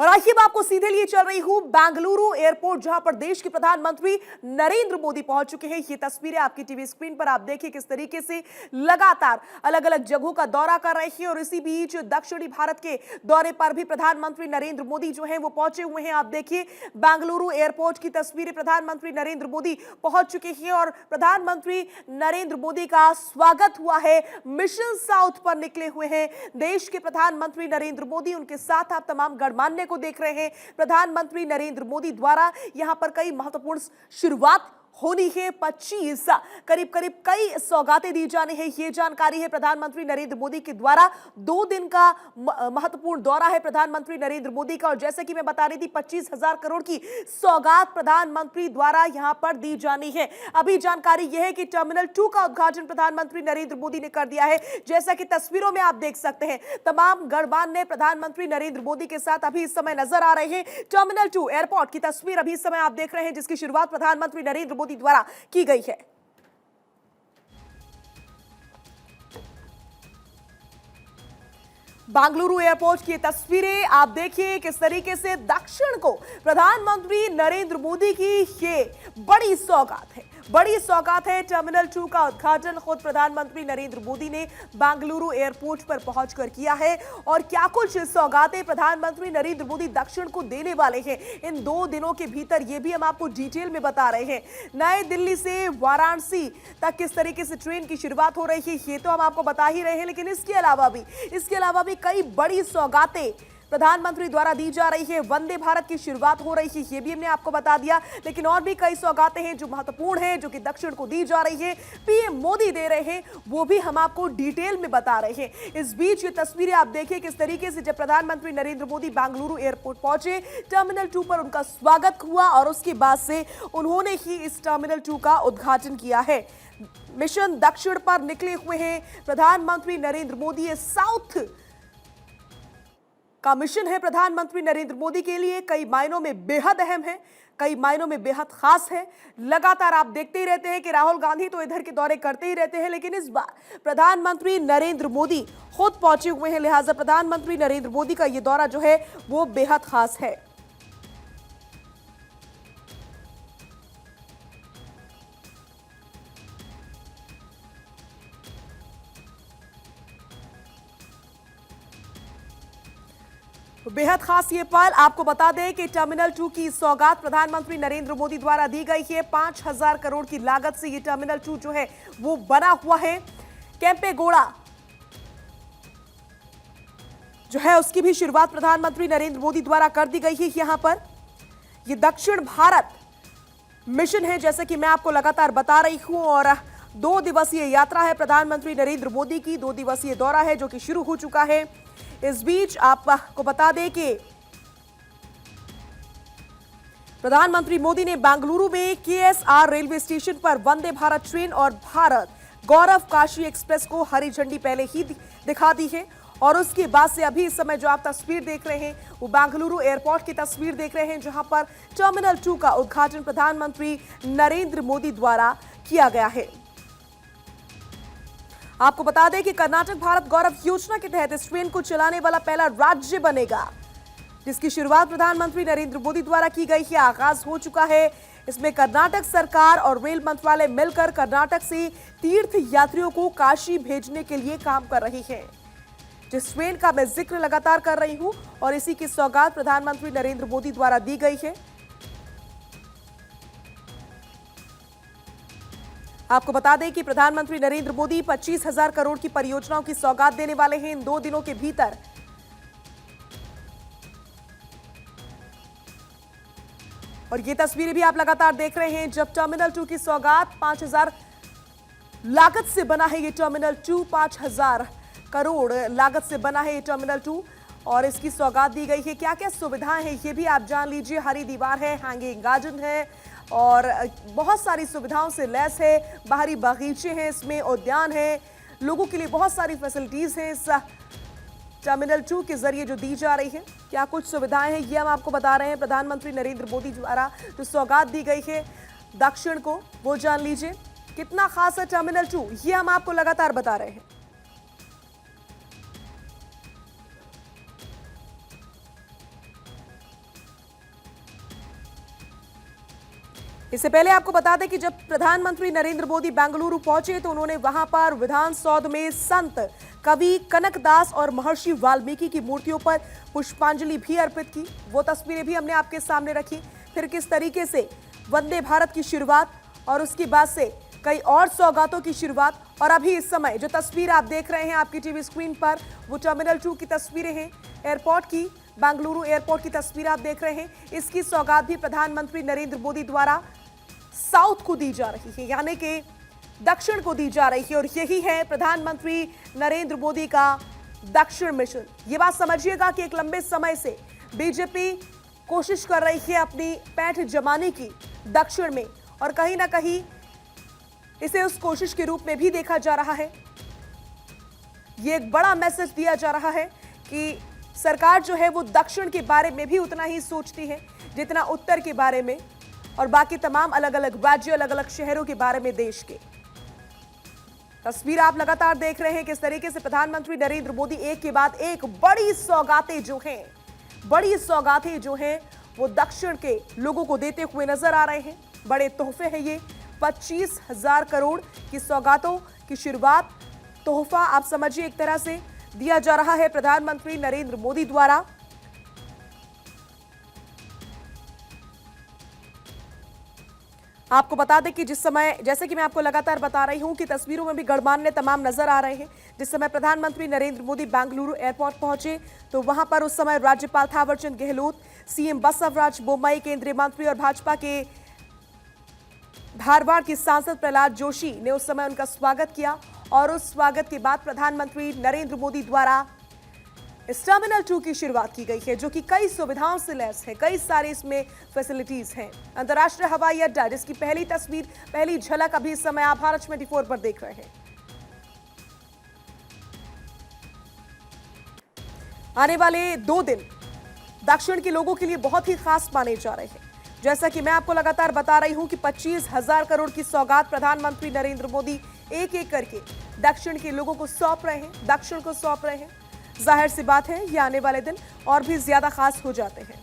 और आइए मैं आपको सीधे लिए चल रही हूं बेंगलुरु एयरपोर्ट, जहां पर देश के प्रधानमंत्री नरेंद्र मोदी पहुंच चुके हैं। ये तस्वीरें आपकी टीवी स्क्रीन पर आप देखिए किस तरीके से लगातार अलग अलग जगहों का दौरा कर रहे हैं। और इसी बीच दक्षिणी भारत के दौरे पर भी प्रधानमंत्री नरेंद्र मोदी जो है वो पहुंचे हुए हैं। आप देखिए बेंगलुरु एयरपोर्ट की तस्वीरें, प्रधानमंत्री नरेंद्र मोदी पहुंच चुके हैं और प्रधानमंत्री नरेंद्र मोदी का स्वागत हुआ है। मिशन साउथ पर निकले हुए हैं देश के प्रधानमंत्री नरेंद्र मोदी। उनके साथ आप तमाम गणमान्य को देख रहे हैं। प्रधानमंत्री नरेंद्र मोदी द्वारा यहां पर कई महत्वपूर्ण शुरुआत होनी है। 25 करीब कई सौगातें दी जानी है, ये जानकारी है। प्रधानमंत्री नरेंद्र मोदी के द्वारा 2 दिन का महत्वपूर्ण दौरा है प्रधानमंत्री नरेंद्र मोदी का। और जैसे कि मैं बता रही थी, 25,000 करोड़ की सौगात प्रधानमंत्री द्वारा यहां पर दी जानी है। अभी जानकारी यह है कि टर्मिनल 2 का उद्घाटन प्रधानमंत्री नरेंद्र मोदी ने कर दिया है। जैसा कि तस्वीरों में आप देख सकते हैं, तमाम गणमान्य प्रधानमंत्री नरेंद्र मोदी के साथ अभी इस समय नजर आ रहे हैं। टर्मिनल 2 एयरपोर्ट की तस्वीर अभी इस समय आप देख रहे हैं, जिसकी शुरुआत प्रधानमंत्री नरेंद्र मोदी द्वारा की गई है। बेंगलुरु एयरपोर्ट की तस्वीरें आप देखिए किस तरीके से दक्षिण को प्रधानमंत्री नरेंद्र मोदी की ये बड़ी सौगात है। बड़ी सौगात है। टर्मिनल 2 का उद्घाटन खुद प्रधानमंत्री नरेंद्र मोदी ने बेंगलुरु एयरपोर्ट पर पहुंचकर किया है। और क्या कुछ सौगातें प्रधानमंत्री नरेंद्र मोदी दक्षिण को देने वाले हैं इन 2 दिनों के भीतर, ये भी हम आपको डिटेल में बता रहे हैं। नई दिल्ली से वाराणसी तक किस तरीके से ट्रेन की शुरुआत हो रही है ये तो हम आपको बता ही रहे हैं, लेकिन इसके अलावा भी कई बड़ी सौगातें प्रधानमंत्री द्वारा दी जा रही है। वंदे भारत की शुरुआत हो रही है, ये भी हमने आपको बता दिया, लेकिन और भी कई सौगातें हैं जो महत्वपूर्ण हैं, जो कि दक्षिण को दी जा रही है। पीएम मोदी दे रहे हैं, वो भी हम आपको डिटेल में बता रहे हैं। इस बीच ये तस्वीरें आप देखिए किस तरीके से जब प्रधानमंत्री नरेंद्र मोदी बेंगलुरु एयरपोर्ट पहुंचे, टर्मिनल 2 पर उनका स्वागत हुआ और उसके बाद से उन्होंने ही इस टर्मिनल 2 का उद्घाटन किया है। मिशन दक्षिण पर निकले हुए हैं प्रधानमंत्री नरेंद्र मोदी। ये साउथ का मिशन है प्रधानमंत्री नरेंद्र मोदी के लिए, कई मायनों में बेहद अहम है, कई मायनों में बेहद खास है। लगातार आप देखते ही रहते हैं कि राहुल गांधी तो इधर के दौरे करते ही रहते हैं, लेकिन इस बार प्रधानमंत्री नरेंद्र मोदी खुद पहुंचे हुए हैं, लिहाजा प्रधानमंत्री नरेंद्र मोदी का यह दौरा जो है वो बेहद खास है। बेहद खास ये पल, आपको बता दें कि टर्मिनल 2 की सौगात प्रधानमंत्री नरेंद्र मोदी द्वारा दी गई है। 5,000 करोड़ की लागत से ये टर्मिनल 2 जो है वो बना हुआ है। केम्पेगौड़ा जो है उसकी भी शुरुआत प्रधानमंत्री नरेंद्र मोदी द्वारा कर दी गई है। यहां पर ये दक्षिण भारत मिशन है, जैसे कि मैं आपको लगातार बता रही हूं। और 2 दिवसीय यात्रा है प्रधानमंत्री नरेंद्र मोदी की, 2 दिवसीय दौरा है जो कि शुरू हो चुका है। इस बीच आपको बता दें कि प्रधानमंत्री मोदी ने बेंगलुरु में केएसआर रेलवे स्टेशन पर वंदे भारत ट्रेन और भारत गौरव काशी एक्सप्रेस को हरी झंडी पहले ही दिखा दी है। और उसके बाद से अभी इस समय जो आप तस्वीर देख रहे हैं वो बेंगलुरु एयरपोर्ट की तस्वीर देख रहे हैं, जहां पर टर्मिनल 2 का उद्घाटन प्रधानमंत्री नरेंद्र मोदी द्वारा किया गया है। आपको बता दें कि कर्नाटक भारत गौरव योजना के तहत इस ट्रेन को चलाने वाला पहला राज्य बनेगा, जिसकी शुरुआत प्रधानमंत्री नरेंद्र मोदी द्वारा की गई है। आगाज हो चुका है। इसमें कर्नाटक सरकार और रेल मंत्रालय मिलकर कर्नाटक से तीर्थ यात्रियों को काशी भेजने के लिए काम कर रही है, जिस ट्रेन का मैं जिक्र लगातार कर रही हूं। और इसी की सौगात प्रधानमंत्री नरेंद्र मोदी द्वारा दी गई है। आपको बता दें कि प्रधानमंत्री नरेंद्र मोदी 25,000 करोड़ की परियोजनाओं की सौगात देने वाले हैं इन 2 दिनों के भीतर। और ये तस्वीरें भी आप लगातार देख रहे हैं, जब टर्मिनल 2 की सौगात 5,000 लागत से बना है ये टर्मिनल 2, 5,000 करोड़ लागत से बना है ये टर्मिनल 2 और इसकी सौगात दी गई है। क्या क्या सुविधाएं हैं ये भी आप जान लीजिए। हरी दीवार है, हैंगिंग गार्डन है और बहुत सारी सुविधाओं से लैस है। बाहरी बागीचे हैं, इसमें उद्यान है, लोगों के लिए बहुत सारी फैसिलिटीज हैं इस टर्मिनल 2 के जरिए जो दी जा रही है। क्या कुछ सुविधाएं हैं ये हम आपको बता रहे हैं। प्रधानमंत्री नरेंद्र मोदी द्वारा जो सौगात दी गई है दक्षिण को, वो जान लीजिए। कितना खास है टर्मिनल 2 ये हम आपको लगातार बता रहे हैं। इससे पहले आपको बता दें कि जब प्रधानमंत्री नरेंद्र मोदी बेंगलुरु पहुंचे तो उन्होंने वहां पर विधान सौध में संत कवि कनकदास और महर्षि वाल्मीकि की मूर्तियों पर पुष्पांजलि भी अर्पित की। वो तस्वीरें भी हमने आपके सामने रखी। फिर किस तरीके से वंदे भारत की शुरुआत और उसके बाद से कई और सौगातों की शुरुआत। और अभी इस समय जो तस्वीर आप देख रहे हैं आपकी टीवी स्क्रीन पर, वो टर्मिनल 2 की तस्वीरें हैं, एयरपोर्ट की, बेंगलुरु एयरपोर्ट की तस्वीर आप देख रहे हैं। इसकी सौगात भी प्रधानमंत्री नरेंद्र मोदी द्वारा साउथ को दी जा रही है, यानी कि दक्षिण को दी जा रही है। और यही है प्रधानमंत्री नरेंद्र मोदी का दक्षिण मिशन। ये बात समझिएगा कि एक लंबे समय से बीजेपी कोशिश कर रही है अपनी पैठ जमाने की दक्षिण में, और कहीं ना कहीं इसे उस कोशिश के रूप में भी देखा जा रहा है। ये एक बड़ा मैसेज दिया जा रहा है कि सरकार जो है वो दक्षिण के बारे में भी उतना ही सोचती है जितना उत्तर के बारे में, और बाकी तमाम अलग अलग राज्य, अलग अलग शहरों के बारे में देश के। तस्वीर आप लगातार देख रहे हैं किस तरीके से प्रधानमंत्री नरेंद्र मोदी एक के बाद एक बड़ी सौगातें जो हैं वो दक्षिण के लोगों को देते हुए नजर आ रहे हैं। बड़े तोहफे हैं ये। 25,000 करोड़ की सौगातों की शुरुआत, तोहफा आप समझिए एक तरह से दिया जा रहा है प्रधानमंत्री नरेंद्र मोदी द्वारा। आपको बता दें कि जिस समय, जैसे कि मैं आपको लगातार बता रही हूं कि तस्वीरों में भी गणमान्य तमाम नजर आ रहे हैं। जिस समय प्रधानमंत्री नरेंद्र मोदी बेंगलुरु एयरपोर्ट पहुंचे तो वहां पर उस समय राज्यपाल थावरचंद गहलोत, सीएम बसवराज बोम्मई, केंद्रीय मंत्री और भाजपा के धारवाड़ के सांसद प्रहलाद जोशी ने उस समय उनका स्वागत किया। और उस स्वागत के बाद प्रधानमंत्री नरेंद्र मोदी द्वारा इस टर्मिनल 2 की शुरुआत की गई है, जो कि कई सुविधाओं से लैस है, कई सारी इसमें फैसिलिटीज हैं। अंतर्राष्ट्रीय हवाई अड्डा, जिसकी पहली तस्वीर, पहली झलक अभी इस समय आप भारत 24 पर देख रहे हैं। आने वाले 2 दिन दक्षिण के लोगों के लिए बहुत ही खास माने जा रहे हैं। जैसा कि मैं आपको लगातार बता रही हूं कि 25,000 करोड़ की सौगात प्रधानमंत्री नरेंद्र मोदी एक एक करके दक्षिण के लोगों को सौंप रहे हैं, दक्षिण को सौंप रहे हैं। जाहिर सी बात है ये आने वाले दिन और भी ज्यादा खास हो जाते हैं।